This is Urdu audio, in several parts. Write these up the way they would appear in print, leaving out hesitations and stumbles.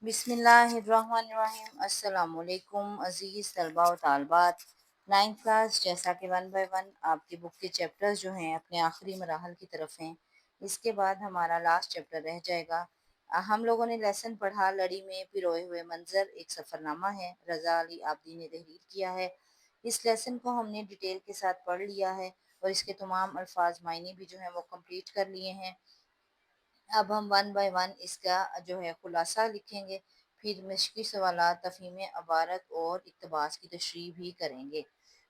بسم اللہ الرحمن الرحیم۔ السلام علیکم عزیز طلباء و طالبات۔ 9th کلاس، جیسا کہ 1 بائی 1 آپ کی بک کے چیپٹرز جو ہیں اپنے آخری مراحل کی طرف ہیں۔ اس کے بعد ہمارا لاسٹ چیپٹر رہ جائے گا۔ ہم لوگوں نے لیسن پڑھا لڑی میں پروئے ہوئے منظر، ایک سفر نامہ ہے، رضا علی عابدی نے تحریر کیا ہے۔ اس لیسن کو ہم نے ڈیٹیل کے ساتھ پڑھ لیا ہے اور اس کے تمام الفاظ معنی بھی جو ہیں وہ کمپلیٹ کر لیے ہیں۔ اب ہم 1 بائی 1 اس کا جو ہے خلاصہ لکھیں گے، پھر مشقی سوالات، تفہیم عبارت اور اقتباس کی تشریح بھی کریں گے۔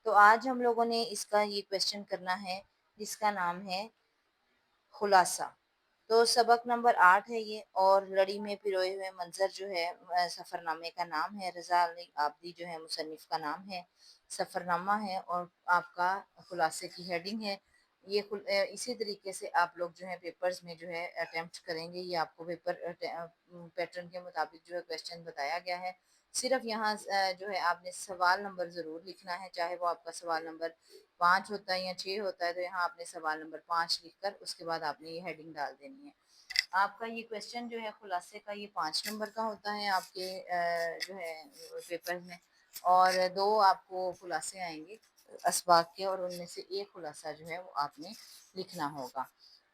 تو آج ہم لوگوں نے اس کا یہ کویسچن کرنا ہے جس کا نام ہے خلاصہ۔ تو سبق نمبر 8 ہے یہ، اور لڑی میں پروئے ہوئے منظر جو ہے سفر نامے کا نام ہے، رضا علی عابدی جو ہے مصنف کا نام ہے، سفر نامہ ہے اور آپ کا خلاصے کی ہیڈنگ ہے۔ یہ اسی طریقے سے آپ لوگ جو ہے پیپرز میں جو ہے اٹیمپٹ کریں گے، یہ آپ کو پیپر پیٹرن کے مطابق جو ہے کویسچن بتایا گیا ہے۔ صرف یہاں جو ہے آپ نے سوال نمبر ضرور لکھنا ہے، چاہے وہ آپ کا سوال نمبر 5 ہوتا ہے یا 6 ہوتا ہے، تو یہاں آپ نے سوال نمبر 5 لکھ کر اس کے بعد آپ نے یہ ہیڈنگ ڈال دینی ہے۔ آپ کا یہ کویسچن جو ہے خلاصے کا یہ 5 نمبر کا ہوتا ہے آپ کے جو ہے پیپر میں، اور 2 آپ کو خلاصے آئیں گے اسباق کے، اور ان میں سے ایک خلاصہ جو ہے وہ آپ نے لکھنا ہوگا۔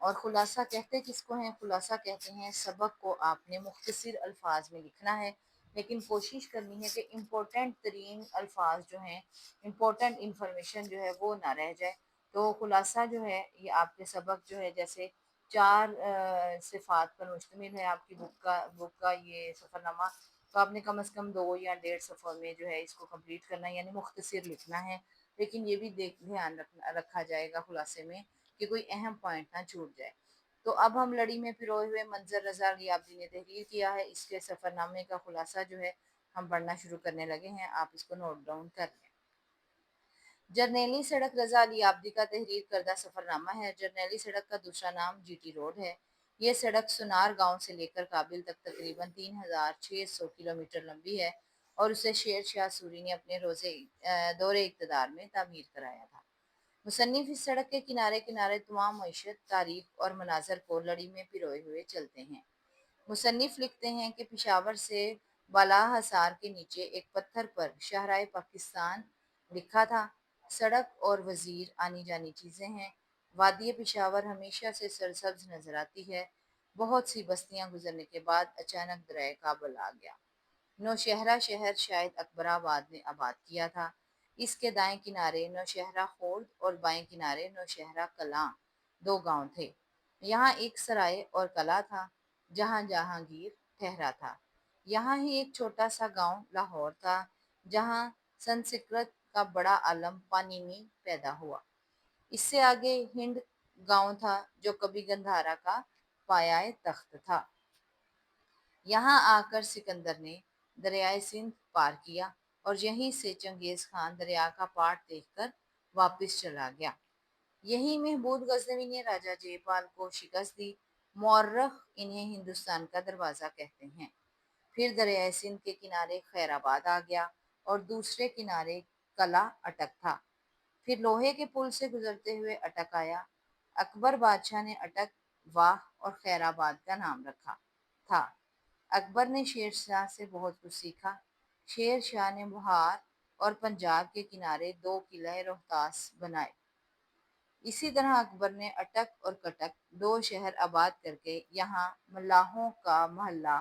اور خلاصہ کہتے کس کو ہیں؟ خلاصہ کہتے ہیں سبق کو آپ نے مختصر الفاظ میں لکھنا ہے، لیکن کوشش کرنی ہے کہ امپورٹنٹ ترین الفاظ جو ہیں، امپورٹنٹ انفارمیشن جو ہے وہ نہ رہ جائے۔ تو خلاصہ جو ہے یہ آپ کے سبق جو ہے جیسے 4 صفات پر مشتمل ہے آپ کی بک کا یہ سفر نامہ، تو آپ نے کم از کم 2 یا 1.5 صفحوں میں جو ہے اس کو کمپلیٹ کرنا ہے، یعنی مختصر لکھنا ہے۔ لیکن یہ بھی دھیان رکھا جائے گا خلاصے میں کہ کوئی اہم پوائنٹ نہ چھوٹ جائے۔ تو اب ہم لڑی میں پروئے ہوئے منظر، رضا علی عابدی نے تحریر کیا ہے، اس کے سفر نامے کا خلاصہ جو ہے ہم پڑھنا شروع کرنے لگے ہیں، آپ اس کو نوٹ ڈاؤن کر لیں۔ جرنیلی سڑک رضا علی عابدی کا تحریر کردہ سفر نامہ ہے۔ جرنیلی سڑک کا دوسرا نام جی ٹی روڈ ہے۔ یہ سڑک سنار گاؤں سے لے کر کابل تک تقریباً 3600 کلومیٹر لمبی ہے اور اسے شیر شاہ سوری نے اپنے دور اقتدار میں تعمیر کرایا تھا۔ مصنف اس سڑک کے کنارے کنارے تمام معیشت، تاریخ اور مناظر کو لڑی میں پروئے ہوئے چلتے ہیں۔ مصنف لکھتے ہیں کہ پشاور سے بالا حصار کے نیچے ایک پتھر پر شاہراہ پاکستان لکھا تھا۔ سڑک اور وزیر آنی جانی چیزیں ہیں۔ وادی پشاور ہمیشہ سے سرسبز نظر آتی ہے۔ بہت سی بستیاں گزرنے کے بعد اچانک دریائے کابل آ گیا۔ نوشہرہ شہر شاید اکبر آباد نے آباد کیا تھا۔ اس کے دائیں کنارے نوشہرہ خورد اور بائیں کنارے نوشہرہ کلاں 2 گاؤں تھے۔ یہاں ایک سرائے اور قلعہ تھا جہاں جہانگیر ٹھہرا تھا۔ یہاں ہی ایک چھوٹا سا گاؤں لاہور تھا جہاں سنسکرت کا بڑا عالم پانینی پیدا ہوا۔ اس سے آگے ہند گاؤں تھا جو کبھی گندھارا کا پایۂ تخت تھا۔ یہاں آ کر سکندر نے دریائے سندھ پار کیا اور یہیں سے چنگیز خان دریا کا پاٹ دیکھ کر واپس چلا گیا۔ یہیں محمود غزنوی نے راجہ جے پال کو شکست دی۔ مورخ انہیں ہندوستان کا دروازہ کہتے ہیں۔ پھر دریائے سندھ کے کنارے خیر آباد آ گیا اور دوسرے کنارے قلعہ اٹک تھا۔ پھر لوہے کے پل سے گزرتے ہوئے اٹک آیا۔ اکبر بادشاہ نے اٹک واہ اور خیر آباد کا نام رکھا تھا۔ اکبر نے شیر شاہ سے بہت کچھ سیکھا۔ شیر شاہ نے بہار اور پنجاب کے کنارے 2 قلعے روہتاس بنائے۔ اسی طرح اکبر نے اٹک اور کٹک 2 شہر آباد کر کے یہاں ملاحوں کا محلہ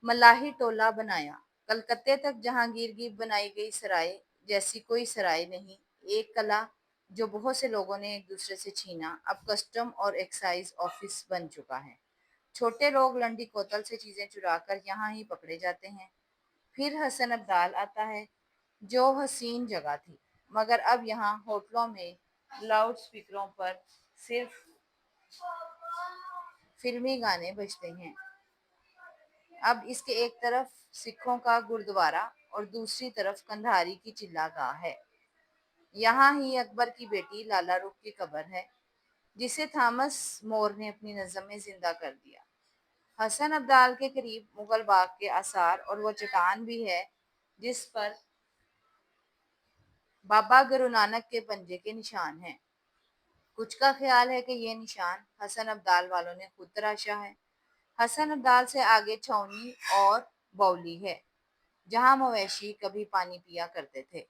ملاحی ٹولہ بنایا۔ کلکتے تک جہانگیر کی بنائی گئی سرائے جیسی کوئی سرائے نہیں۔ ایک قلعہ جو بہت سے لوگوں نے ایک دوسرے سے چھینا اب کسٹم اور ایکسائز آفس بن چکا ہے۔ چھوٹے لوگ لنڈی کوتل سے چیزیں چرا کر یہاں ہی پکڑے جاتے ہیں۔ پھر حسن ابدال آتا ہے جو حسین جگہ تھی، مگر اب یہاں ہوٹلوں میں لاؤڈ سپیکروں پر صرف فلمی گانے بجتے ہیں۔ اب اس کے ایک طرف سکھوں کا گردوارہ اور دوسری طرف کندھاری کی چلہ گاہ ہے۔ یہاں ہی اکبر کی بیٹی لالہ رخ کی قبر ہے جسے تھامس مور نے اپنی نظم میں زندہ کر دیا۔ حسن ابدال کے قریب مغل باغ کے آثار اور وہ چٹان بھی ہے جس پر بابا گرو نانک کے پنجے کے نشان ہیں۔ کچھ کا خیال ہے کہ یہ نشان حسن ابدال والوں نے خود تراشا ہے۔ حسن ابدال سے آگے چھاؤنی اور بولی ہے جہاں مویشی کبھی پانی پیا کرتے تھے۔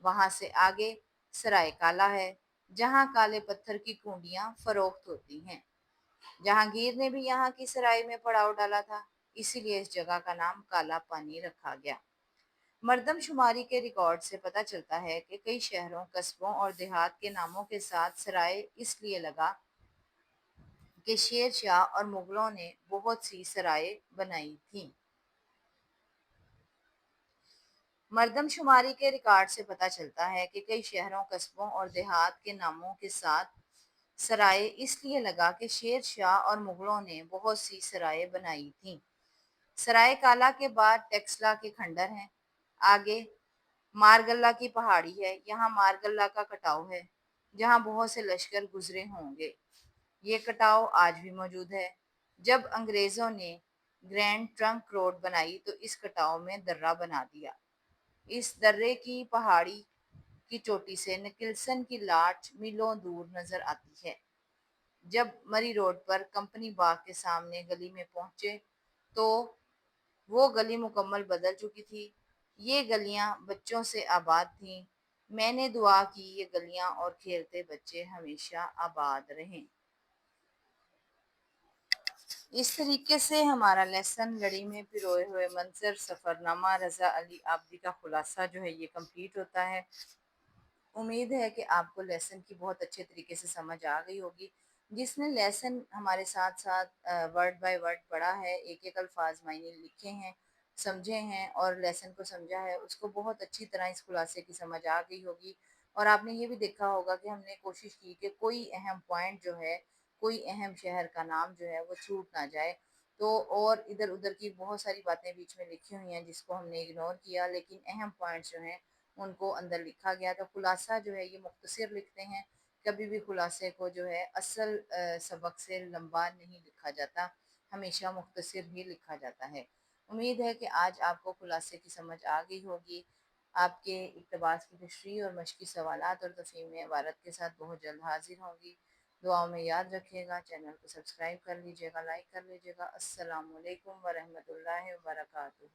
وہاں سے آگے سرائے کالا ہے جہاں کالے پتھر کی کنڈیاں فروخت ہوتی ہیں۔ جہانگیر نے بھی یہاں کی سرائی میں پڑاؤ ڈالا تھا، اسی لیے اس جگہ کا نام کالا پانی رکھا گیا۔ مردم شماری کے ریکارڈ سے پتہ چلتا ہے کہ کئی شہروں، قصبوں اور دیہات کے ناموں کے ساتھ سرائے اس لیے لگا کہ شیر شاہ اور مغلوں نے بہت سی سرائے بنائی تھیں۔ مردم شماری کے ریکارڈ سے پتہ چلتا ہے کہ کئی شہروں، قصبوں اور دیہات کے ناموں کے ساتھ سرائے اس لیے لگا کہ شیر شاہ اور مغلوں نے بہت سی سرائے بنائی تھیں۔ سرائے کالا کے بعد ٹیکسلا کے کھنڈر ہیں۔ آگے مارگلہ کی پہاڑی ہے، یہاں مارگلہ کا کٹاؤ ہے جہاں بہت سے لشکر گزرے ہوں گے۔ یہ کٹاؤ آج بھی موجود ہے۔ جب انگریزوں نے گرینڈ ٹرنک روڈ بنائی تو اس کٹاؤ میں درہ بنا دیا۔ اس درے کی پہاڑی کی چوٹی سے نکلسن کی لاٹ میلوں دور نظر آتی ہے۔ جب مری روڈ پر کمپنی باغ کے سامنے گلی میں پہنچے تو وہ گلی مکمل بدل چکی تھی۔ یہ گلیاں بچوں سے آباد تھیں۔ میں نے دعا کی یہ گلیاں اور کھیلتے بچے ہمیشہ آباد رہیں۔ اس طریقے سے ہمارا لیسن لڑی میں پروئے ہوئے منظر سفر نامہ رضا علی عابدی کا خلاصہ جو ہے یہ کمپلیٹ ہوتا ہے۔ امید ہے کہ آپ کو لیسن کی بہت اچھے طریقے سے سمجھ آ گئی ہوگی۔ جس نے لیسن ہمارے ساتھ ساتھ ورڈ بائی ورڈ پڑھا ہے، ایک ایک الفاظ معنی لکھے ہیں، سمجھے ہیں اور لیسن کو سمجھا ہے، اس کو بہت اچھی طرح اس خلاصے کی سمجھ آ گئی ہوگی۔ اور آپ نے یہ بھی دیکھا ہوگا کہ ہم نے کوشش کی کہ کوئی اہم پوائنٹ جو ہے، کوئی اہم شہر کا نام جو ہے وہ چھوٹ نہ جائے۔ تو اور ادھر ادھر کی بہت ساری باتیں بیچ میں لکھی ہوئی ہیں جس کو ہم نے اگنور کیا، لیکن اہم پوائنٹس جو ہیں ان کو اندر لکھا گیا۔ تو خلاصہ جو ہے یہ مختصر لکھتے ہیں، کبھی بھی خلاصے کو جو ہے اصل سبق سے لمبا نہیں لکھا جاتا، ہمیشہ مختصر ہی لکھا جاتا ہے۔ امید ہے کہ آج آپ کو خلاصے کی سمجھ آ گئی ہوگی۔ آپ کے اقتباس کی تشریح اور مشقی سوالات اور تفہیم عبارت کے ساتھ بہت جلد حاضر ہوں گی۔ دعاؤں میں یاد رکھیے گا، چینل کو سبسکرائب کر لیجیے گا، لائک کر لیجیے گا۔ السلام علیکم ورحمۃ اللہ وبرکاتہ۔